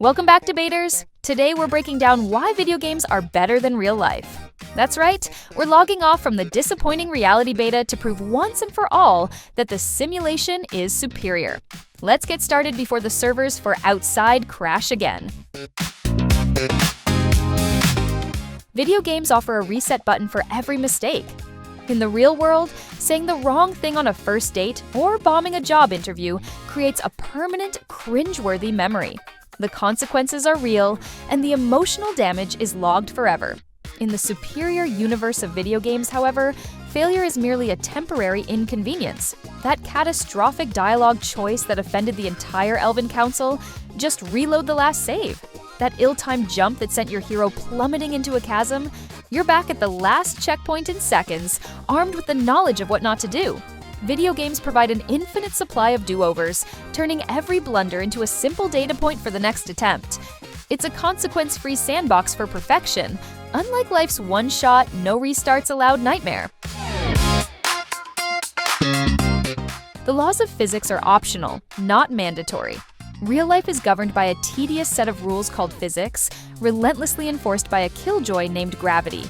Welcome back, debaters! Today we're breaking down why video games are better than real life. That's right, we're logging off from the disappointing reality beta to prove once and for all that the simulation is superior. Let's get started before the servers for Outside crash again. Video games offer a reset button for every mistake. In the real world, saying the wrong thing on a first date or bombing a job interview creates a permanent, cringeworthy memory. The consequences are real, and the emotional damage is logged forever. In the superior universe of video games, however, failure is merely a temporary inconvenience. That catastrophic dialogue choice that offended the entire Elven Council, just reload the last save. That ill-timed jump that sent your hero plummeting into a chasm, you're back at the last checkpoint in seconds, armed with the knowledge of what not to do. Video games provide an infinite supply of do-overs, turning every blunder into a simple data point for the next attempt. It's a consequence-free sandbox for perfection, unlike life's one-shot, no restarts allowed nightmare. The laws of physics are optional, not mandatory. Real life is governed by a tedious set of rules called physics, relentlessly enforced by a killjoy named gravity.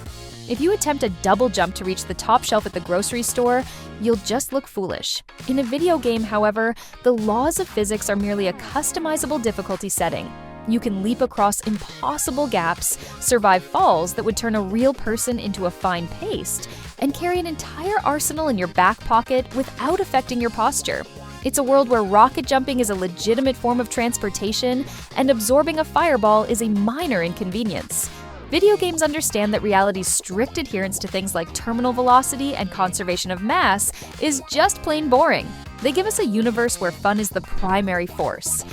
If you attempt a double jump to reach the top shelf at the grocery store, you'll just look foolish. In a video game, however, the laws of physics are merely a customizable difficulty setting. You can leap across impossible gaps, survive falls that would turn a real person into a fine paste, and carry an entire arsenal in your back pocket without affecting your posture. It's a world where rocket jumping is a legitimate form of transportation, and absorbing a fireball is a minor inconvenience. Video games understand that reality's strict adherence to things like terminal velocity and conservation of mass is just plain boring. They give us a universe where fun is the primary force.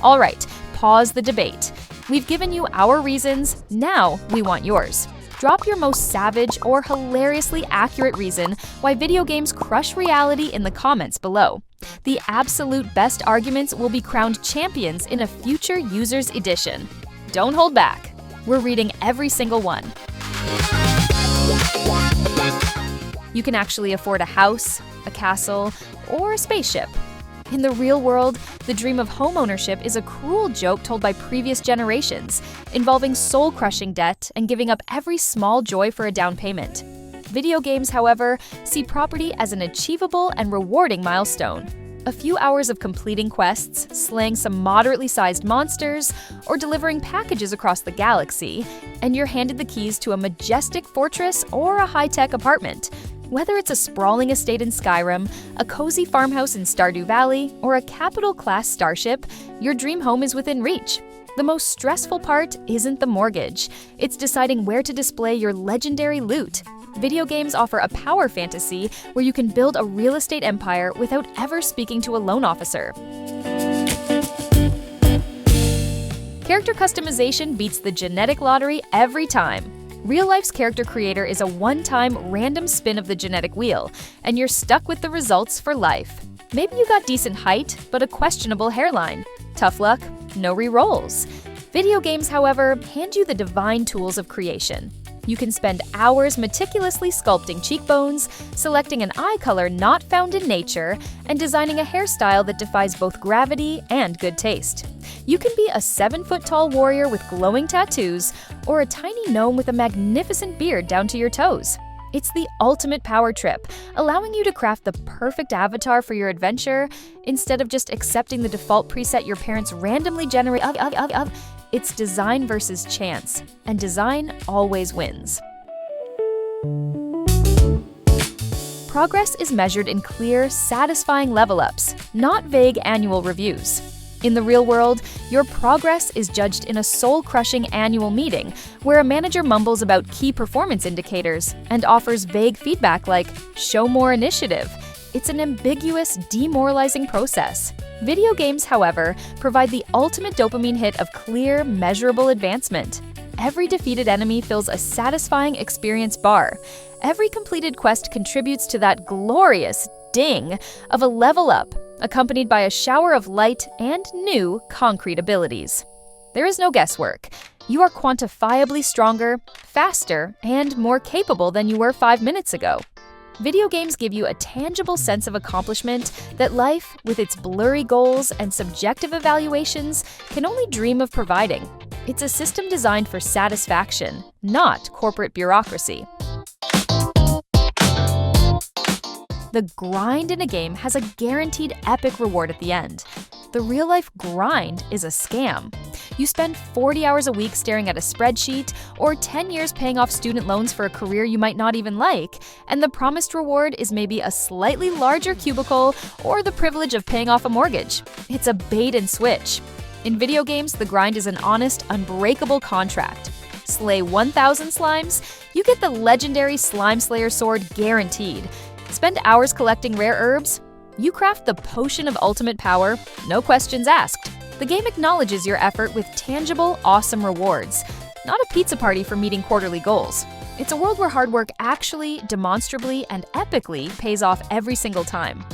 All right, pause the debate. We've given you our reasons, now we want yours. Drop your most savage or hilariously accurate reason why video games crush reality in the comments below. The absolute best arguments will be crowned champions in a future Users Edition. Don't hold back. We're reading every single one. You can actually afford a house, a castle, or a spaceship. In the real world, the dream of homeownership is a cruel joke told by previous generations, involving soul-crushing debt and giving up every small joy for a down payment. Video games, however, see property as an achievable and rewarding milestone. A few hours of completing quests, slaying some moderately sized monsters, or delivering packages across the galaxy, and you're handed the keys to a majestic fortress or a high-tech apartment. Whether it's a sprawling estate in Skyrim, a cozy farmhouse in Stardew Valley, or a capital-class starship, your dream home is within reach. The most stressful part isn't the mortgage. It's deciding where to display your legendary loot. Video games offer a power fantasy where you can build a real estate empire without ever speaking to a loan officer. Character customization beats the genetic lottery every time. Real life's character creator is a one-time random spin of the genetic wheel, and you're stuck with the results for life. Maybe you got decent height, but a questionable hairline. Tough luck, no re-rolls. Video games, however, hand you the divine tools of creation. You can spend hours meticulously sculpting cheekbones, selecting an eye color not found in nature, and designing a hairstyle that defies both gravity and good taste. You can be a 7-foot-tall warrior with glowing tattoos, or a tiny gnome with a magnificent beard down to your toes. It's the ultimate power trip, allowing you to craft the perfect avatar for your adventure instead of just accepting the default preset your parents randomly generate. It's design versus chance, and design always wins. Progress is measured in clear, satisfying level-ups, not vague annual reviews. In the real world, your progress is judged in a soul-crushing annual meeting where a manager mumbles about key performance indicators and offers vague feedback like, "show more initiative." It's an ambiguous, demoralizing process. Video games, however, provide the ultimate dopamine hit of clear, measurable advancement. Every defeated enemy fills a satisfying experience bar. Every completed quest contributes to that glorious ding of a level up, accompanied by a shower of light and new concrete abilities. There is no guesswork. You are quantifiably stronger, faster, and more capable than you were 5 minutes ago. Video games give you a tangible sense of accomplishment that life, with its blurry goals and subjective evaluations, can only dream of providing. It's a system designed for satisfaction, not corporate bureaucracy. The grind in a game has a guaranteed epic reward at the end. The real-life grind is a scam. You spend 40 hours a week staring at a spreadsheet, or 10 years paying off student loans for a career you might not even like, and the promised reward is maybe a slightly larger cubicle or the privilege of paying off a mortgage. It's a bait and switch. In video games, the grind is an honest, unbreakable contract. Slay 1,000 slimes, you get the legendary Slime Slayer sword guaranteed. Spend hours collecting rare herbs, you craft the potion of ultimate power, no questions asked. The game acknowledges your effort with tangible, awesome rewards, not a pizza party for meeting quarterly goals. It's a world where hard work actually, demonstrably, and epically pays off every single time.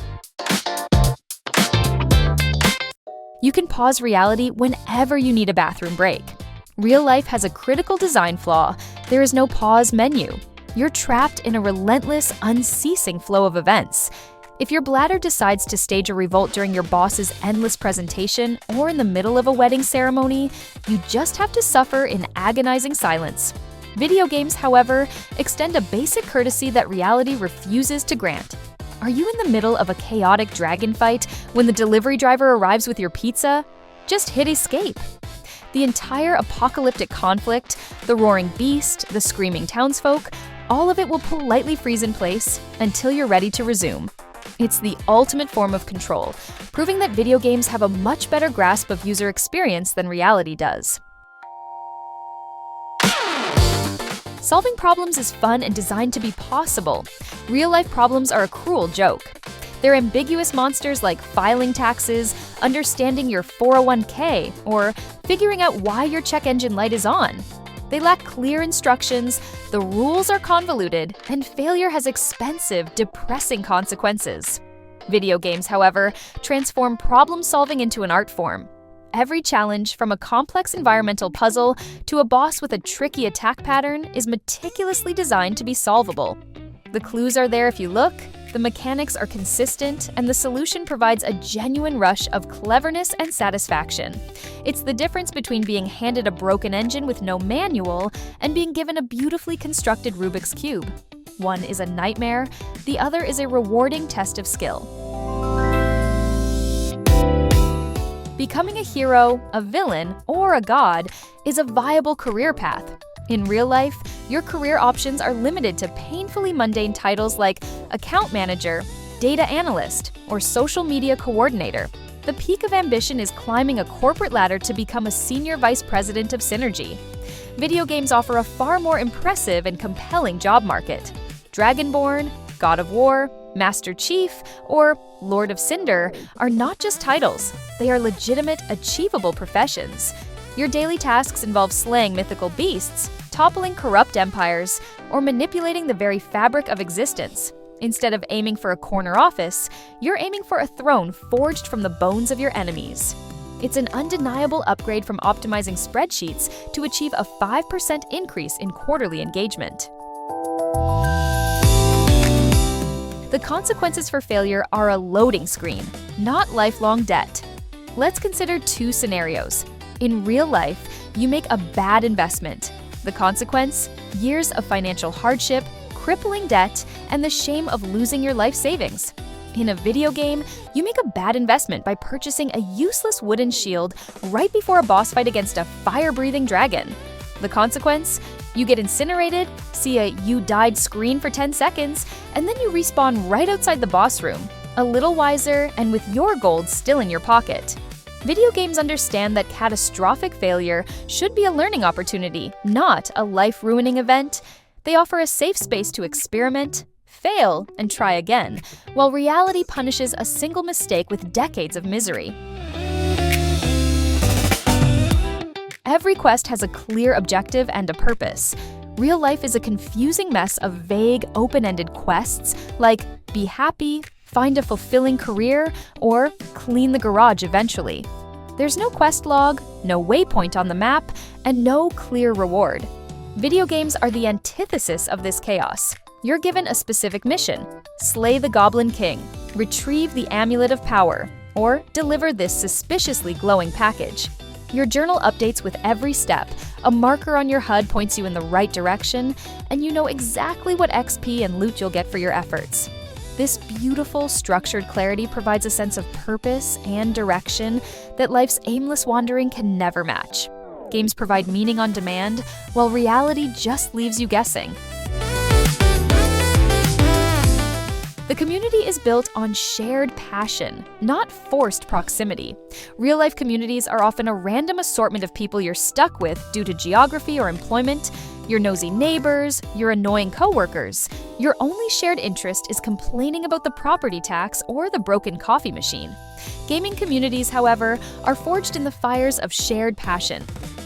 You can pause reality whenever you need a bathroom break. Real life has a critical design flaw. There is no pause menu. You're trapped in a relentless, unceasing flow of events. If your bladder decides to stage a revolt during your boss's endless presentation or in the middle of a wedding ceremony, you just have to suffer in agonizing silence. Video games, however, extend a basic courtesy that reality refuses to grant. Are you in the middle of a chaotic dragon fight when the delivery driver arrives with your pizza? Just hit escape. The entire apocalyptic conflict, the roaring beast, the screaming townsfolk, all of it will politely freeze in place until you're ready to resume. It's the ultimate form of control, proving that video games have a much better grasp of user experience than reality does. Solving problems is fun and designed to be possible. Real-life problems are a cruel joke. They're ambiguous monsters like filing taxes, understanding your 401k, or figuring out why your check engine light is on. They lack clear instructions, the rules are convoluted, and failure has expensive, depressing consequences. Video games, however, transform problem-solving into an art form. Every challenge, from a complex environmental puzzle to a boss with a tricky attack pattern, is meticulously designed to be solvable. The clues are there if you look, the mechanics are consistent, and the solution provides a genuine rush of cleverness and satisfaction. It's the difference between being handed a broken engine with no manual and being given a beautifully constructed Rubik's Cube. One is a nightmare, the other is a rewarding test of skill. Becoming a hero, a villain, or a god is a viable career path. In real life, your career options are limited to painfully mundane titles like account manager, data analyst, or social media coordinator. The peak of ambition is climbing a corporate ladder to become a senior vice president of Synergy. Video games offer a far more impressive and compelling job market. Dragonborn, God of War, Master Chief, or Lord of Cinder are not just titles, they are legitimate, achievable professions. Your daily tasks involve slaying mythical beasts, toppling corrupt empires, or manipulating the very fabric of existence. Instead of aiming for a corner office, you're aiming for a throne forged from the bones of your enemies. It's an undeniable upgrade from optimizing spreadsheets to achieve a 5% increase in quarterly engagement. The consequences for failure are a loading screen, not lifelong debt. Let's consider two scenarios. In real life, you make a bad investment. The consequence? Years of financial hardship, crippling debt, and the shame of losing your life savings. In a video game, you make a bad investment by purchasing a useless wooden shield right before a boss fight against a fire-breathing dragon. The consequence? You get incinerated, see a "you died" screen for 10 seconds, and then you respawn right outside the boss room, a little wiser and with your gold still in your pocket. Video games understand that catastrophic failure should be a learning opportunity, not a life-ruining event. They offer a safe space to experiment, fail, and try again, while reality punishes a single mistake with decades of misery. Every quest has a clear objective and a purpose. Real life is a confusing mess of vague, open-ended quests like be happy, find a fulfilling career, or clean the garage eventually. There's no quest log, no waypoint on the map, and no clear reward. Video games are the antithesis of this chaos. You're given a specific mission: slay the Goblin King, retrieve the Amulet of Power, or deliver this suspiciously glowing package. Your journal updates with every step. A marker on your HUD points you in the right direction, and you know exactly what XP and loot you'll get for your efforts. This beautiful, structured clarity provides a sense of purpose and direction that life's aimless wandering can never match. Games provide meaning on demand, while reality just leaves you guessing. The community is built on shared passion, not forced proximity. Real-life communities are often a random assortment of people you're stuck with due to geography or employment, your nosy neighbors, your annoying coworkers. Your only shared interest is complaining about the property tax or the broken coffee machine. Gaming communities, however, are forged in the fires of shared passion.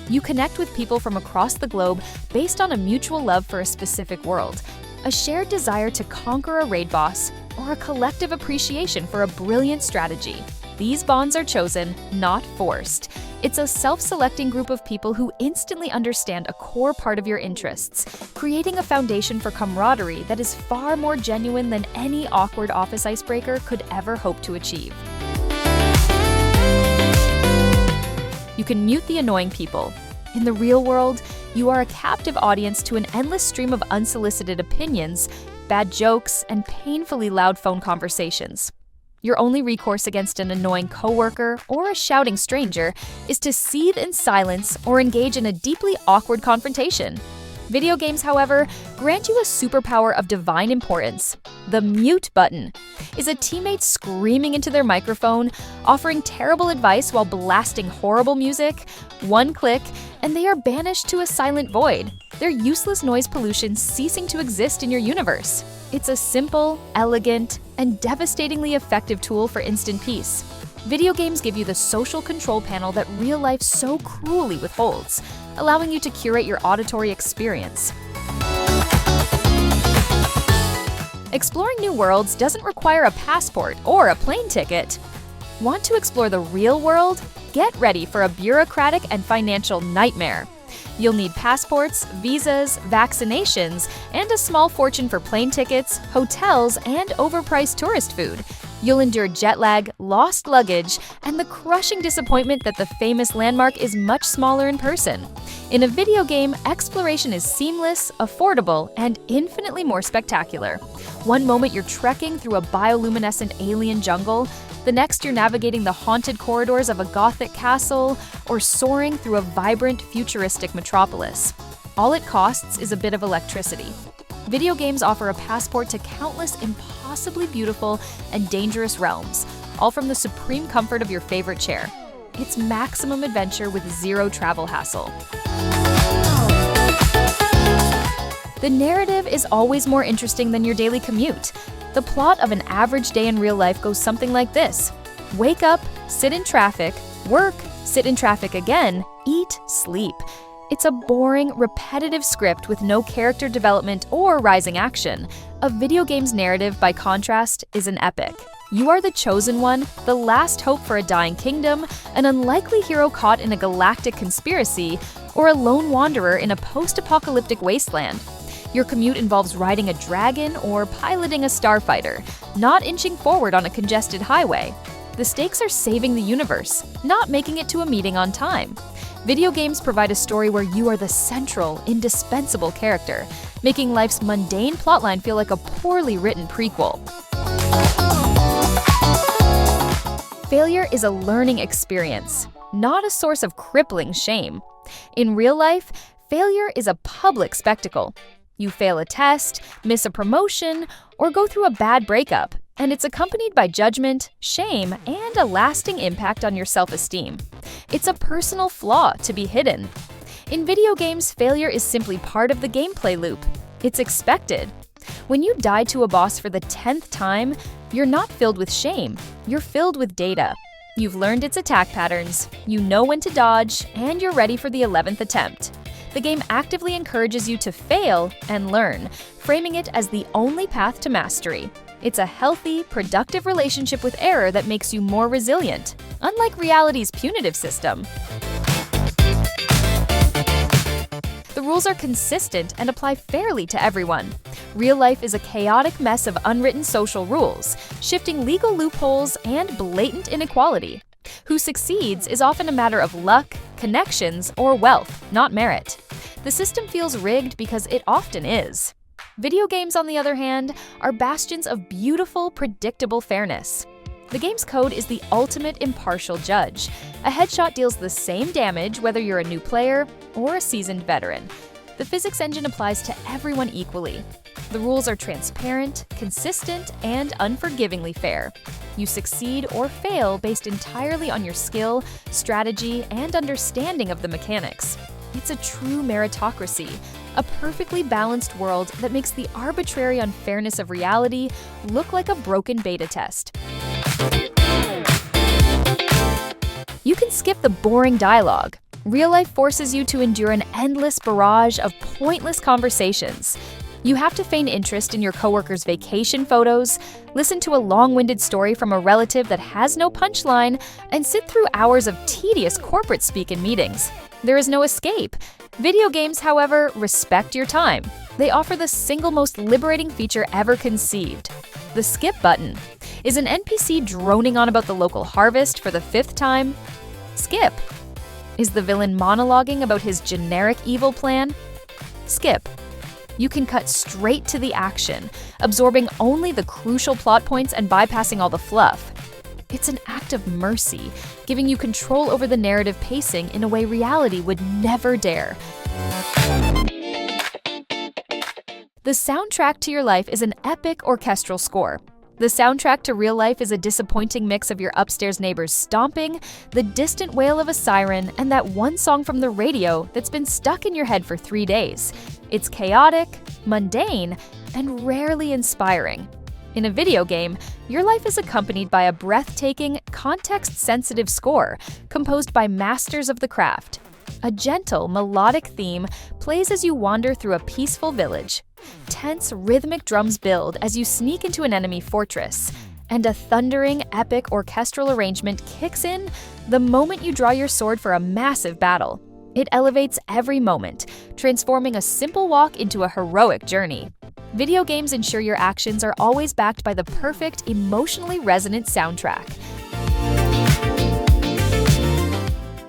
You connect with people from across the globe based on a mutual love for a specific world, a shared desire to conquer a raid boss, or a collective appreciation for a brilliant strategy. These bonds are chosen, not forced. It's a self-selecting group of people who instantly understand a core part of your interests, creating a foundation for camaraderie that is far more genuine than any awkward office icebreaker could ever hope to achieve. You can mute the annoying people. In the real world, you are a captive audience to an endless stream of unsolicited opinions, bad jokes, and painfully loud phone conversations. Your only recourse against an annoying coworker or a shouting stranger is to seethe in silence or engage in a deeply awkward confrontation. Video games, however, grant you a superpower of divine importance. The mute button is a teammate screaming into their microphone, offering terrible advice while blasting horrible music. One click, and they are banished to a silent void, their useless noise pollution ceasing to exist in your universe. It's a simple, elegant, and devastatingly effective tool for instant peace. Video games give you the social control panel that real life so cruelly withholds, allowing you to curate your auditory experience. Exploring new worlds doesn't require a passport or a plane ticket. Want to explore the real world? Get ready for a bureaucratic and financial nightmare. You'll need passports, visas, vaccinations, and a small fortune for plane tickets, hotels, and overpriced tourist food. You'll endure jet lag, lost luggage, and the crushing disappointment that the famous landmark is much smaller in person. In a video game, exploration is seamless, affordable, and infinitely more spectacular. One moment you're trekking through a bioluminescent alien jungle, the next you're navigating the haunted corridors of a gothic castle, or soaring through a vibrant, futuristic metropolis. All it costs is a bit of electricity. Video games offer a passport to countless impossibly beautiful and dangerous realms, all from the supreme comfort of your favorite chair. It's maximum adventure with zero travel hassle. The narrative is always more interesting than your daily commute. The plot of an average day in real life goes something like this: wake up, sit in traffic, work, sit in traffic again, eat, sleep. It's a boring, repetitive script with no character development or rising action. A video game's narrative, by contrast, is an epic. You are the chosen one, the last hope for a dying kingdom, an unlikely hero caught in a galactic conspiracy, or a lone wanderer in a post-apocalyptic wasteland. Your commute involves riding a dragon or piloting a starfighter, not inching forward on a congested highway. The stakes are saving the universe, not making it to a meeting on time. Video games provide a story where you are the central, indispensable character, making life's mundane plotline feel like a poorly written prequel. Failure is a learning experience, not a source of crippling shame. In real life, failure is a public spectacle. You fail a test, miss a promotion, or go through a bad breakup, and it's accompanied by judgment, shame, and a lasting impact on your self-esteem. It's a personal flaw to be hidden. In video games, failure is simply part of the gameplay loop. It's expected. When you die to a boss for the 10th time, you're not filled with shame, you're filled with data. You've learned its attack patterns, you know when to dodge, and you're ready for the 11th attempt. The game actively encourages you to fail and learn, framing it as the only path to mastery. It's a healthy, productive relationship with error that makes you more resilient, unlike reality's punitive system. The rules are consistent and apply fairly to everyone. Real life is a chaotic mess of unwritten social rules, shifting legal loopholes, and blatant inequality. Who succeeds is often a matter of luck, connections, or wealth, not merit. The system feels rigged because it often is. Video games, on the other hand, are bastions of beautiful, predictable fairness. The game's code is the ultimate impartial judge. A headshot deals the same damage whether you're a new player or a seasoned veteran. The physics engine applies to everyone equally. The rules are transparent, consistent, and unforgivingly fair. You succeed or fail based entirely on your skill, strategy, and understanding of the mechanics. It's a true meritocracy, a perfectly balanced world that makes the arbitrary unfairness of reality look like a broken beta test. You can skip the boring dialogue. Real life forces you to endure an endless barrage of pointless conversations. You have to feign interest in your coworkers' vacation photos, listen to a long-winded story from a relative that has no punchline, and sit through hours of tedious corporate speak in meetings. There is no escape. Video games, however, respect your time. They offer the single most liberating feature ever conceived: the skip button. Is an NPC droning on about the local harvest for the 5th time? Skip. Is the villain monologuing about his generic evil plan? Skip. You can cut straight to the action, absorbing only the crucial plot points and bypassing all the fluff. It's an act of mercy, giving you control over the narrative pacing in a way reality would never dare. The soundtrack to your life is an epic orchestral score. The soundtrack to real life is a disappointing mix of your upstairs neighbors stomping, the distant wail of a siren, and that one song from the radio that's been stuck in your head for 3 days. It's chaotic, mundane, and rarely inspiring. In a video game, your life is accompanied by a breathtaking, context-sensitive score composed by masters of the craft. A gentle, melodic theme plays as you wander through a peaceful village. Tense, rhythmic drums build as you sneak into an enemy fortress, and a thundering, epic orchestral arrangement kicks in the moment you draw your sword for a massive battle. It elevates every moment, transforming a simple walk into a heroic journey. Video games ensure your actions are always backed by the perfect, emotionally resonant soundtrack.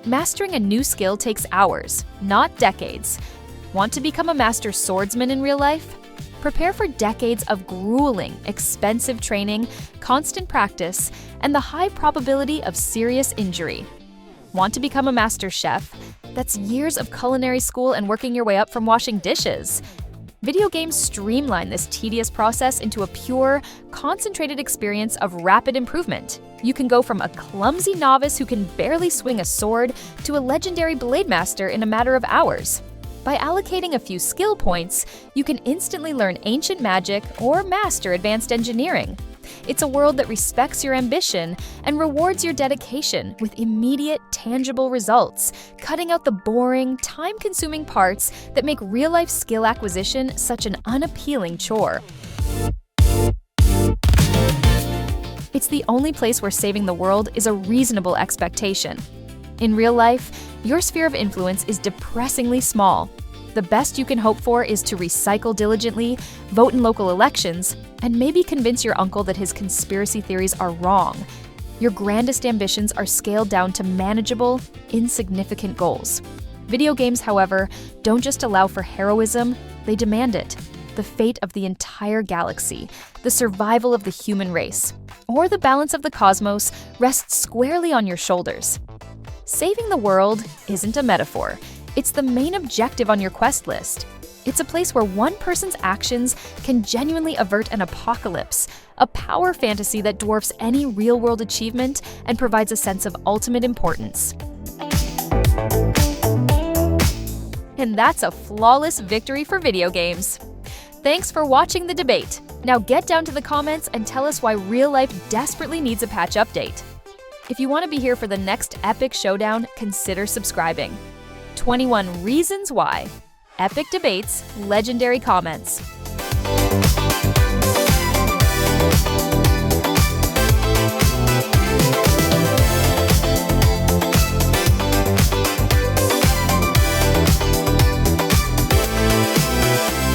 Mastering a new skill takes hours, not decades. Want to become a master swordsman in real life? Prepare for decades of grueling, expensive training, constant practice, and the high probability of serious injury. Want to become a master chef? That's years of culinary school and working your way up from washing dishes. Video games streamline this tedious process into a pure, concentrated experience of rapid improvement. You can go from a clumsy novice who can barely swing a sword to a legendary blade master in a matter of hours. By allocating a few skill points, you can instantly learn ancient magic or master advanced engineering. It's a world that respects your ambition and rewards your dedication with immediate, tangible results, cutting out the boring, time-consuming parts that make real-life skill acquisition such an unappealing chore. It's the only place where saving the world is a reasonable expectation. In real life, your sphere of influence is depressingly small. The best you can hope for is to recycle diligently, vote in local elections, and maybe convince your uncle that his conspiracy theories are wrong. Your grandest ambitions are scaled down to manageable, insignificant goals. Video games, however, don't just allow for heroism, they demand it. The fate of the entire galaxy, the survival of the human race, or the balance of the cosmos rests squarely on your shoulders. Saving the world isn't a metaphor. It's the main objective on your quest list. It's a place where one person's actions can genuinely avert an apocalypse, a power fantasy that dwarfs any real-world achievement and provides a sense of ultimate importance. And that's a flawless victory for video games. Thanks for watching the debate. Now get down to the comments and tell us why real life desperately needs a patch update. If you want to be here for the next epic showdown, consider subscribing. 21 Reasons Why. Epic debates, legendary comments.